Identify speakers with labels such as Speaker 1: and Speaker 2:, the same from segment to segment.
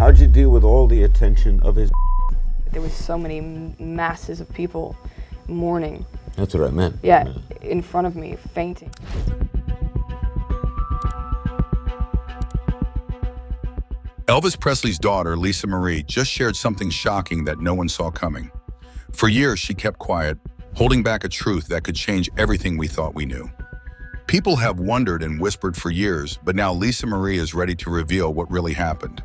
Speaker 1: How'd you deal with all the attention of his?
Speaker 2: There was so many masses of people mourning.
Speaker 1: That's what I meant.
Speaker 2: Yeah, in front of me, fainting.
Speaker 3: Elvis Presley's daughter, Lisa Marie, just shared something shocking that no one saw coming. For years, she kept quiet, holding back a truth that could change everything we thought we knew. People have wondered and whispered for years, but now Lisa Marie is ready to reveal what really happened.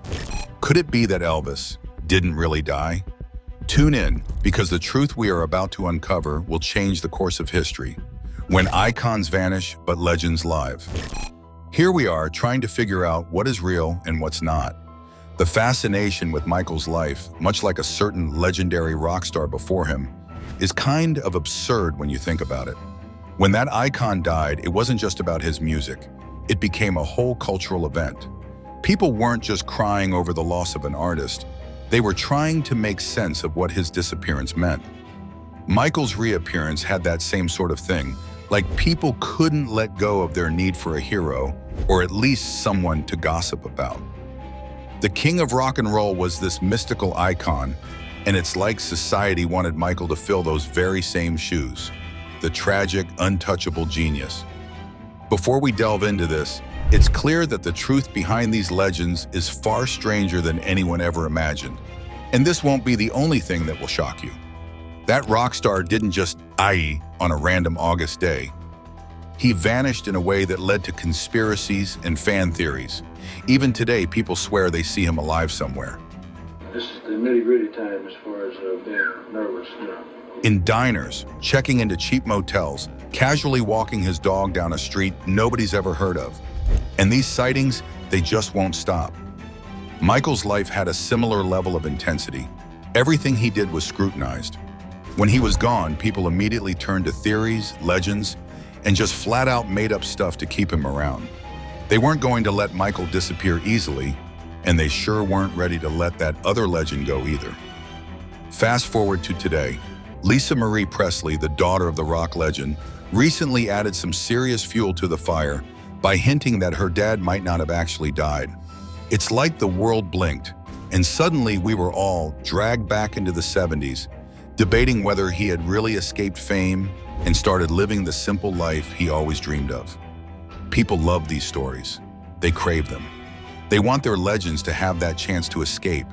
Speaker 3: Could it be that Elvis didn't really die? Tune in, because the truth we are about to uncover will change the course of history. When icons vanish, but legends live. Here we are, trying to figure out what is real and what's not. The fascination with Michael's life, much like a certain legendary rock star before him, is kind of absurd when you think about it. When that icon died, it wasn't just about his music. It became a whole cultural event. People weren't just crying over the loss of an artist. They were trying to make sense of what his disappearance meant. Michael's reappearance had that same sort of thing, like people couldn't let go of their need for a hero, or at least someone to gossip about. The king of rock and roll was this mystical icon, and it's like society wanted Michael to fill those very same shoes. The tragic, untouchable genius. Before we delve into this, it's clear that the truth behind these legends is far stranger than anyone ever imagined. And this won't be the only thing that will shock you. That rock star didn't just die on a random August day. He vanished in a way that led to conspiracies and fan theories. Even today, people swear they see him alive somewhere.
Speaker 4: This is the nitty-gritty time as far as being nervous,
Speaker 3: In diners, checking into cheap motels, casually walking his dog down a street nobody's ever heard of. And these sightings, they just won't stop. Michael's life had a similar level of intensity. Everything he did was scrutinized. When he was gone, people immediately turned to theories, legends, and just flat out made up stuff to keep him around. They weren't going to let Michael disappear easily, and they sure weren't ready to let that other legend go either. Fast forward to today. Lisa Marie Presley, the daughter of the rock legend, recently added some serious fuel to the fire by hinting that her dad might not have actually died. It's like the world blinked, and suddenly we were all dragged back into the 70s, debating whether he had really escaped fame and started living the simple life he always dreamed of. People love these stories. They crave them. They want their legends to have that chance to escape,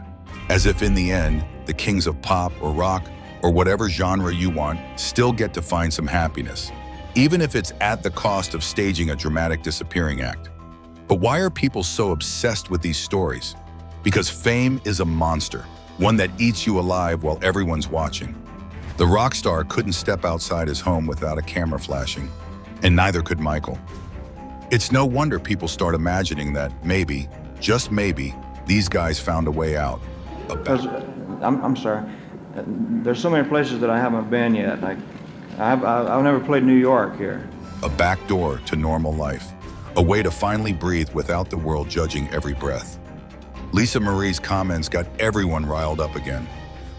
Speaker 3: as if in the end, the kings of pop or rock or whatever genre you want still get to find some happiness, even if it's at the cost of staging a dramatic disappearing act. But why are people so obsessed with these stories? Because fame is a monster, one that eats you alive while everyone's watching. The rock star couldn't step outside his home without a camera flashing, and neither could Michael. It's no wonder people start imagining that maybe, just maybe, these guys found a way out.
Speaker 5: I'm sorry. There's so many places that I haven't been yet. I've never played New York here.
Speaker 3: A back door to normal life. A way to finally breathe without the world judging every breath. Lisa Marie's comments got everyone riled up again.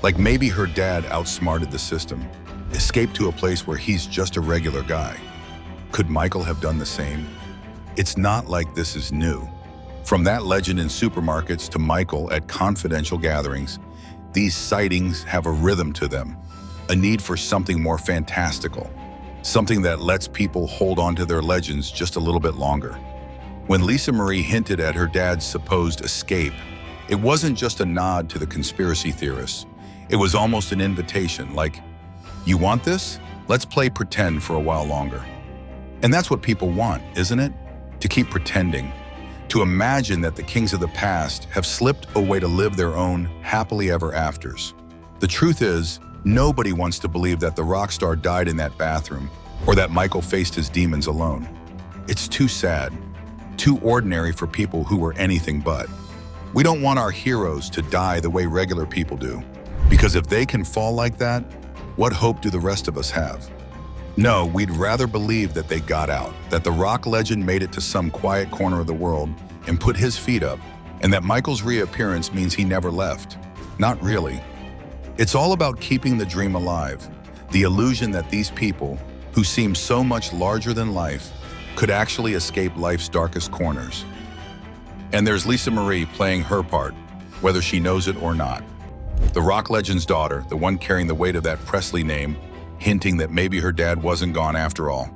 Speaker 3: Like maybe her dad outsmarted the system, escaped to a place where he's just a regular guy. Could Michael have done the same? It's not like this is new. From that legend in supermarkets to Michael at confidential gatherings, these sightings have a rhythm to them, a need for something more fantastical, something that lets people hold on to their legends just a little bit longer. When Lisa Marie hinted at her dad's supposed escape, it wasn't just a nod to the conspiracy theorists. It was almost an invitation, like, you want this? Let's play pretend for a while longer. And that's what people want, isn't it? To keep pretending. To imagine that the kings of the past have slipped away to live their own happily ever afters. The truth is, nobody wants to believe that the rock star died in that bathroom or that Michael faced his demons alone. It's too sad, too ordinary for people who were anything but. We don't want our heroes to die the way regular people do, because if they can fall like that, what hope do the rest of us have? No, we'd rather believe that they got out, that the rock legend made it to some quiet corner of the world and put his feet up, and that Michael's reappearance means he never left. Not really. It's all about keeping the dream alive, the illusion that these people, who seem so much larger than life, could actually escape life's darkest corners. And there's Lisa Marie playing her part, whether she knows it or not. The rock legend's daughter, the one carrying the weight of that Presley name, hinting that maybe her dad wasn't gone after all.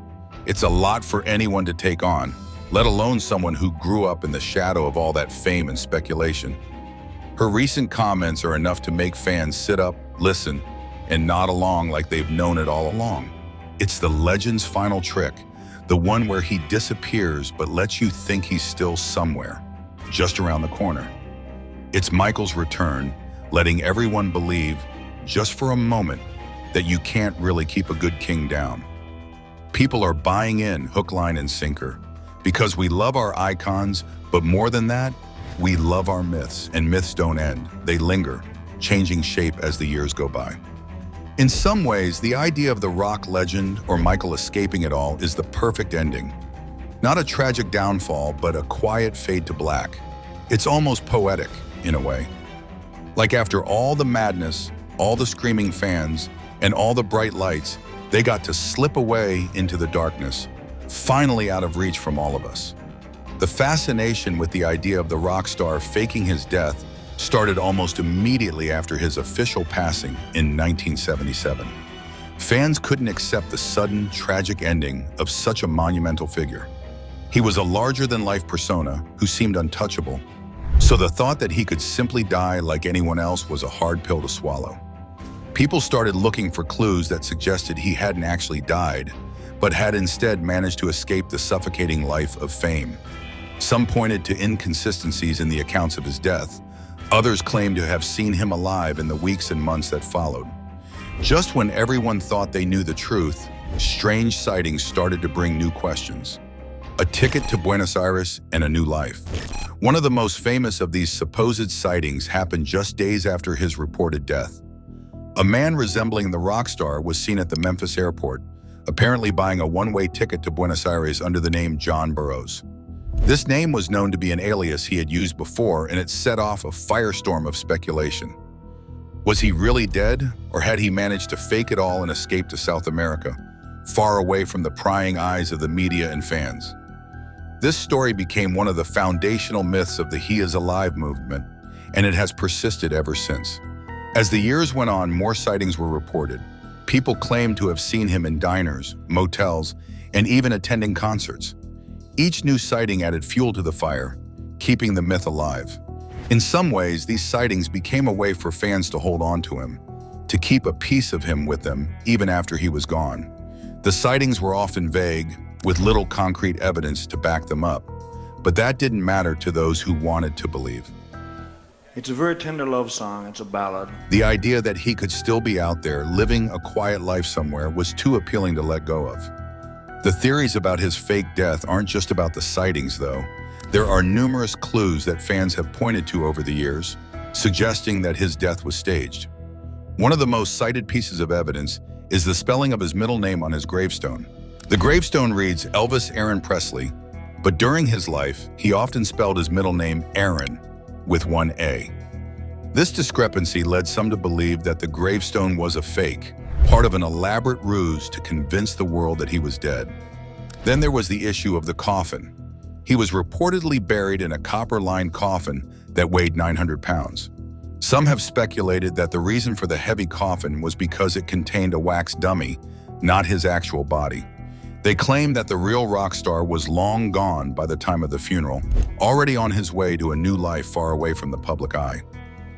Speaker 3: It's a lot for anyone to take on, let alone someone who grew up in the shadow of all that fame and speculation. Her recent comments are enough to make fans sit up, listen, and nod along like they've known it all along. It's the legend's final trick, the one where he disappears but lets you think he's still somewhere, just around the corner. It's Michael's return, letting everyone believe, just for a moment, that you can't really keep a good king down. People are buying in hook, line, and sinker, because we love our icons, but more than that, we love our myths, and myths don't end. They linger, changing shape as the years go by. In some ways, the idea of the rock legend or Michael escaping it all is the perfect ending. Not a tragic downfall, but a quiet fade to black. It's almost poetic, in a way. Like after all the madness, all the screaming fans, and all the bright lights, they got to slip away into the darkness, finally out of reach from all of us. The fascination with the idea of the rock star faking his death started almost immediately after his official passing in 1977. Fans couldn't accept the sudden, tragic ending of such a monumental figure. He was a larger-than-life persona who seemed untouchable, so the thought that he could simply die like anyone else was a hard pill to swallow. People started looking for clues that suggested he hadn't actually died, but had instead managed to escape the suffocating life of fame. Some pointed to inconsistencies in the accounts of his death. Others claimed to have seen him alive in the weeks and months that followed. Just when everyone thought they knew the truth, strange sightings started to bring new questions. A ticket to Buenos Aires and a new life. One of the most famous of these supposed sightings happened just days after his reported death. A man resembling the rock star was seen at the Memphis airport, apparently buying a one-way ticket to Buenos Aires under the name John Burroughs. This name was known to be an alias he had used before, and it set off a firestorm of speculation. Was he really dead, or had he managed to fake it all and escape to South America, far away from the prying eyes of the media and fans? This story became one of the foundational myths of the He Is Alive movement, and it has persisted ever since. As the years went on, more sightings were reported. People claimed to have seen him in diners, motels, and even attending concerts. Each new sighting added fuel to the fire, keeping the myth alive. In some ways, these sightings became a way for fans to hold on to him, to keep a piece of him with them even after he was gone. The sightings were often vague, with little concrete evidence to back them up, but that didn't matter to those who wanted to believe.
Speaker 5: It's a very tender love song. It's a ballad.
Speaker 3: The idea that he could still be out there living a quiet life somewhere was too appealing to let go of. The theories about his fake death aren't just about the sightings, though. There are numerous clues that fans have pointed to over the years, suggesting that his death was staged. One of the most cited pieces of evidence is the spelling of his middle name on his gravestone. The gravestone reads Elvis Aaron Presley, but during his life, he often spelled his middle name Aaron with one A. This discrepancy led some to believe that the gravestone was a fake, part of an elaborate ruse to convince the world that he was dead. Then there was the issue of the coffin. He was reportedly buried in a copper-lined coffin that weighed 900 pounds. Some have speculated that the reason for the heavy coffin was because it contained a wax dummy, not his actual body. They claim that the real rock star was long gone by the time of the funeral, already on his way to a new life far away from the public eye.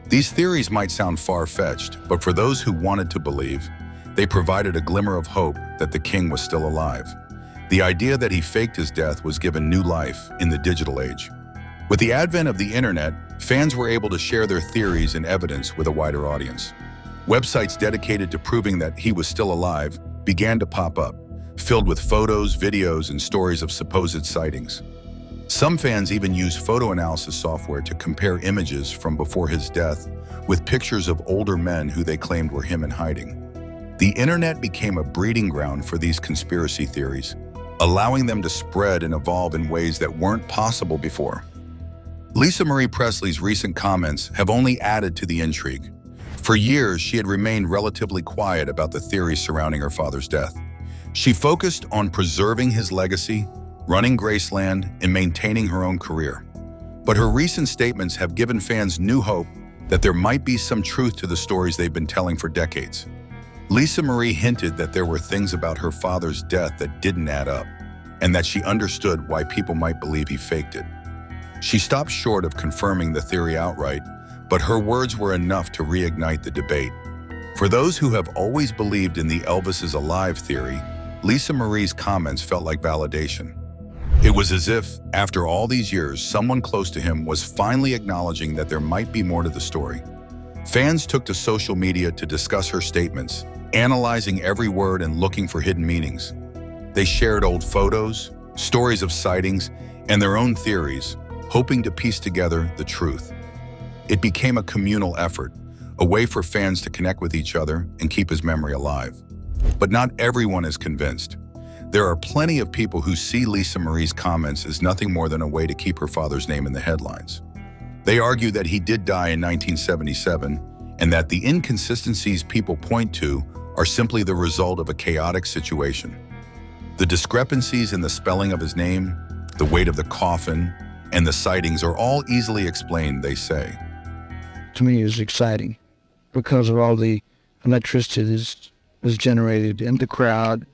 Speaker 3: These theories might sound far-fetched, but for those who wanted to believe, they provided a glimmer of hope that the king was still alive. The idea that he faked his death was given new life in the digital age. With the advent of the internet, fans were able to share their theories and evidence with a wider audience. Websites dedicated to proving that he was still alive began to pop up, filled with photos, videos, and stories of supposed sightings. Some fans even used photo analysis software to compare images from before his death with pictures of older men who they claimed were him in hiding. The internet became a breeding ground for these conspiracy theories, allowing them to spread and evolve in ways that weren't possible before. Lisa Marie Presley's recent comments have only added to the intrigue. For years, she had remained relatively quiet about the theories surrounding her father's death. She focused on preserving his legacy, running Graceland, and maintaining her own career. But her recent statements have given fans new hope that there might be some truth to the stories they've been telling for decades. Lisa Marie hinted that there were things about her father's death that didn't add up, and that she understood why people might believe he faked it. She stopped short of confirming the theory outright, but her words were enough to reignite the debate. For those who have always believed in the Elvis is alive theory, Lisa Marie's comments felt like validation. It was as if, after all these years, someone close to him was finally acknowledging that there might be more to the story. Fans took to social media to discuss her statements, analyzing every word and looking for hidden meanings. They shared old photos, stories of sightings, and their own theories, hoping to piece together the truth. It became a communal effort, a way for fans to connect with each other and keep his memory alive. But not everyone is convinced. There are plenty of people who see Lisa Marie's comments as nothing more than a way to keep her father's name in the headlines. They argue that he did die in 1977 and that the inconsistencies people point to are simply the result of a chaotic situation. The discrepancies in the spelling of his name, the weight of the coffin, and the sightings are all easily explained, they say.
Speaker 6: To me, it's exciting because of all the electricity that is generated in the crowd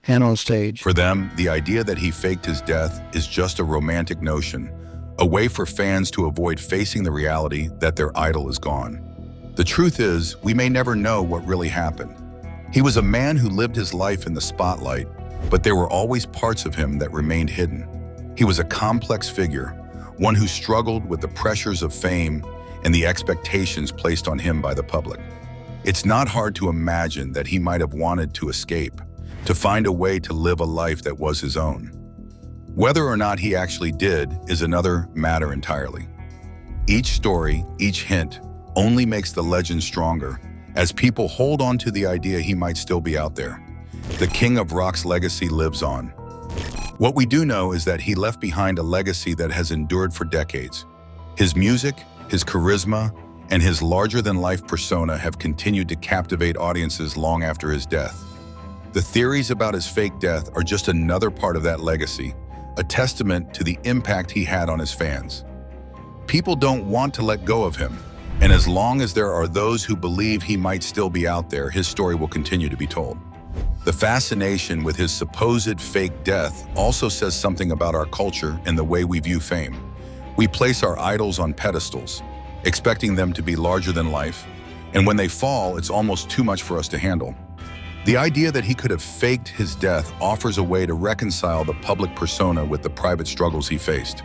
Speaker 6: and on stage.
Speaker 3: For them, the idea that he faked his death is just a romantic notion, a way for fans to avoid facing the reality that their idol is gone. The truth is, we may never know what really happened. He was a man who lived his life in the spotlight, but there were always parts of him that remained hidden. He was a complex figure, one who struggled with the pressures of fame and the expectations placed on him by the public. It's not hard to imagine that he might have wanted to escape, to find a way to live a life that was his own. Whether or not he actually did is another matter entirely. Each story, each hint, only makes the legend stronger as people hold on to the idea he might still be out there. The King of Rock's legacy lives on. What we do know is that he left behind a legacy that has endured for decades. His music, his charisma, and his larger-than-life persona have continued to captivate audiences long after his death. The theories about his fake death are just another part of that legacy, a testament to the impact he had on his fans. People don't want to let go of him, and as long as there are those who believe he might still be out there, his story will continue to be told. The fascination with his supposed fake death also says something about our culture and the way we view fame. We place our idols on pedestals, expecting them to be larger than life, and when they fall, it's almost too much for us to handle. The idea that he could have faked his death offers a way to reconcile the public persona with the private struggles he faced.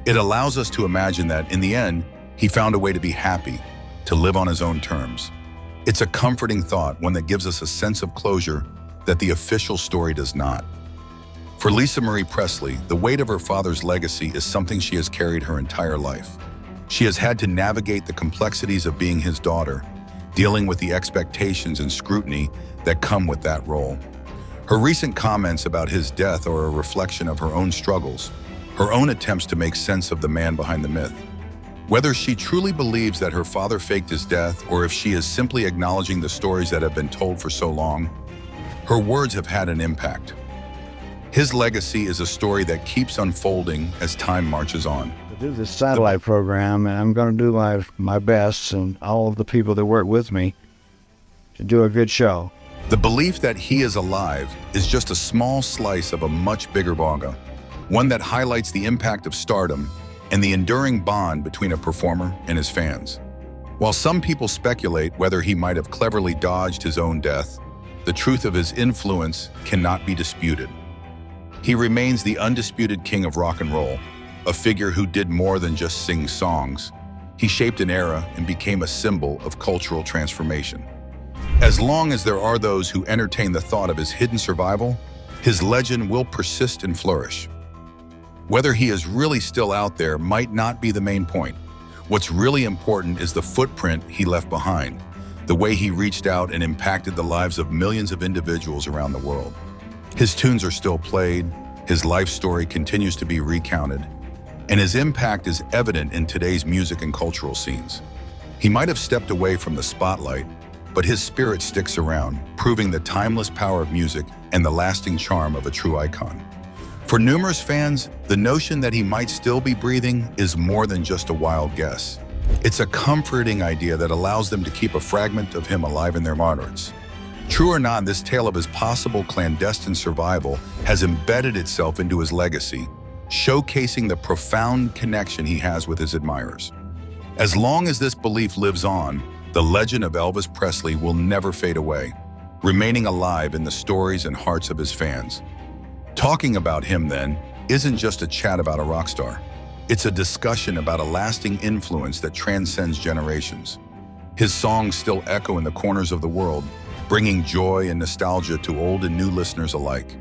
Speaker 3: It allows us to imagine that, in the end, he found a way to be happy, to live on his own terms. It's a comforting thought, one that gives us a sense of closure that the official story does not. For Lisa Marie Presley, the weight of her father's legacy is something she has carried her entire life. She has had to navigate the complexities of being his daughter, dealing with the expectations and scrutiny that come with that role. Her recent comments about his death are a reflection of her own struggles, her own attempts to make sense of the man behind the myth. Whether she truly believes that her father faked his death or if she is simply acknowledging the stories that have been told for so long, her words have had an impact. His legacy is a story that keeps unfolding as time marches on.
Speaker 6: I do this satellite program, and I'm going to do my best, and all of the people that work with me, to do a good show.
Speaker 3: The belief that he is alive is just a small slice of a much bigger saga, one that highlights the impact of stardom and the enduring bond between a performer and his fans. While some people speculate whether he might have cleverly dodged his own death, the truth of his influence cannot be disputed. He remains the undisputed king of rock and roll, a figure who did more than just sing songs. He shaped an era and became a symbol of cultural transformation. As long as there are those who entertain the thought of his hidden survival, his legend will persist and flourish. Whether he is really still out there might not be the main point. What's really important is the footprint he left behind, the way he reached out and impacted the lives of millions of individuals around the world. His tunes are still played, his life story continues to be recounted, and his impact is evident in today's music and cultural scenes. He might have stepped away from the spotlight, but his spirit sticks around, proving the timeless power of music and the lasting charm of a true icon. For numerous fans, the notion that he might still be breathing is more than just a wild guess. It's a comforting idea that allows them to keep a fragment of him alive in their hearts. True or not, this tale of his possible clandestine survival has embedded itself into his legacy, showcasing the profound connection he has with his admirers. As long as this belief lives on, the legend of Elvis Presley will never fade away, remaining alive in the stories and hearts of his fans. Talking about him, then, isn't just a chat about a rock star. It's a discussion about a lasting influence that transcends generations. His songs still echo in the corners of the world, bringing joy and nostalgia to old and new listeners alike.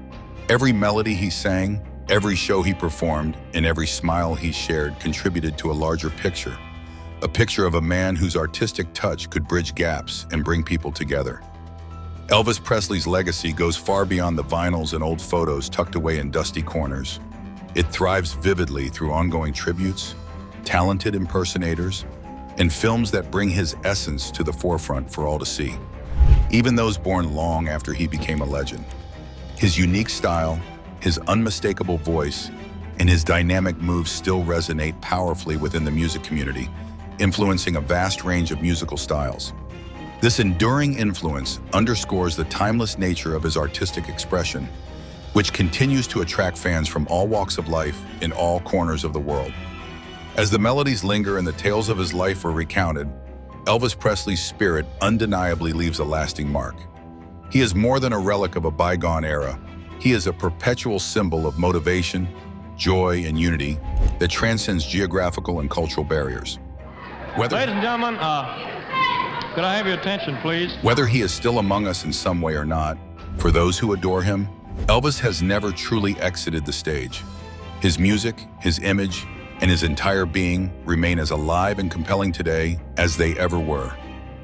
Speaker 3: Every melody he sang, every show he performed, and every smile he shared contributed to a larger picture. A picture of a man whose artistic touch could bridge gaps and bring people together. Elvis Presley's legacy goes far beyond the vinyls and old photos tucked away in dusty corners. It thrives vividly through ongoing tributes, talented impersonators, and films that bring his essence to the forefront for all to see, even those born long after he became a legend. His unique style, his unmistakable voice, and his dynamic moves still resonate powerfully within the music community, influencing a vast range of musical styles. This enduring influence underscores the timeless nature of his artistic expression, which continues to attract fans from all walks of life in all corners of the world. As the melodies linger and the tales of his life are recounted, Elvis Presley's spirit undeniably leaves a lasting mark. He is more than a relic of a bygone era. He is a perpetual symbol of motivation, joy, and unity that transcends geographical and cultural barriers.
Speaker 7: Ladies and gentlemen, could I have your attention, please?
Speaker 3: Whether he is still among us in some way or not, for those who adore him, Elvis has never truly exited the stage. His music, his image, and his entire being remain as alive and compelling today as they ever were,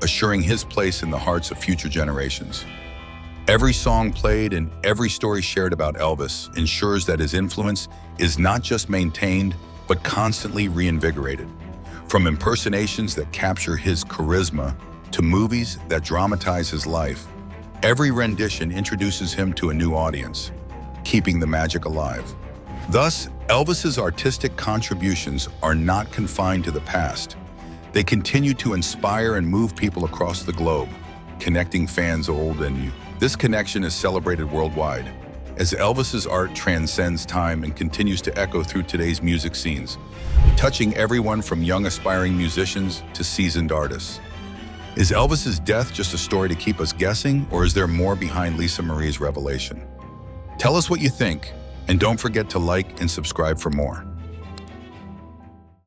Speaker 3: assuring his place in the hearts of future generations. Every song played and every story shared about Elvis ensures that his influence is not just maintained, but constantly reinvigorated. From impersonations that capture his charisma to movies that dramatize his life, every rendition introduces him to a new audience, keeping the magic alive. Thus, Elvis's artistic contributions are not confined to the past. They continue to inspire and move people across the globe, connecting fans old and new. This connection is celebrated worldwide, as Elvis's art transcends time and continues to echo through today's music scenes, touching everyone from young aspiring musicians to seasoned artists. Is Elvis's death just a story to keep us guessing, or is there more behind Lisa Marie's revelation? Tell us what you think, and don't forget to like and subscribe for more.